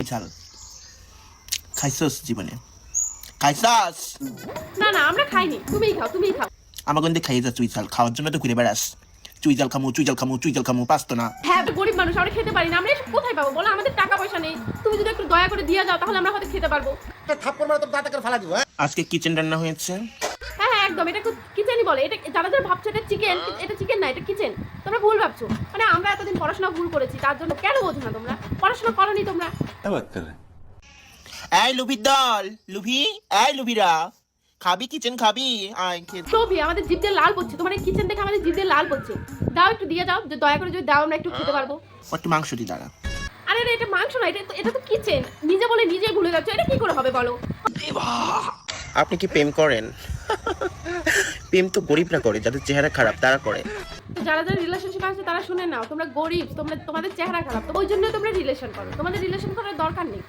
ঝাল খাইছস জীবনে? খাইছস? না না আমরা খাইনি, তুমিই খাও তুমিই খাও। আমার গন্ধে খাইয়ে যা চুই ঝাল, খাওয়ার জন্য তো ঘুরে বেড়াস। চুই ঝাল খামু, চুই ঝাল খামু, চুই ঝাল খামু, পাস তো না। হ্যাঁ আমরা গরিব মানুষ, আমরা খেতে পারি না, আমরা এসব কোথায় পাবো বলো? আমাদের টাকা পয়সা নেই, তুমি যদি একটু দয়া করে দিয়ে যাও তাহলে আমরা হয়তো খেতে পারবো। আজকে কিচেন রান্না হয়েছে। হ্যাঁ হ্যাঁ একদম, এটা কিচেনই বলে। এটা যারা যারা ভাবছো এটা চিকেন, এটা চিকেন না, এটা কিচেন। তোমরা ভুল ভাবছো। মানে আমরা এতদিন পড়াশোনা ভুল করেছি, তার জন্য কেন বোঝো না তোমরা? পড়াশোনা করনি তোমরা। এই লুভির দল, লুভি, এই লুভিরা, খাবি কিচেন খাবি? আয় খেয়ে। সবই আমাদের জিভ দিয়ে লাল পড়ছে, তোমার এই কিচেন দেখে আমাদের জিভ দিয়ে লাল পড়ছে। দাও একটু দিয়ে যাও, যে দয়া করে যদি দাও আমরা একটু খেতে পারবো। একটু মাংস দি দাঁড়া। আরে রে, এটা মাংস না, এটা তো কিচেন। নিজে বলে নিজে ভুলে যাচ্ছ, এটা কি করে হবে বলো? আপনি কি প্রেম করেন? প্রেম তো গরিবরা করে, যাদের চেহারা খারাপ তারা করে। যারা যারা রিলেশনশিপ আছে তারা শুনে নাও, তোমরা গরিব, তোমাদের চেহারা খারাপ, তো ওই জন্য তোমরা রিলেশন করো। তোমাদের রিলেশন করার দরকার নেই।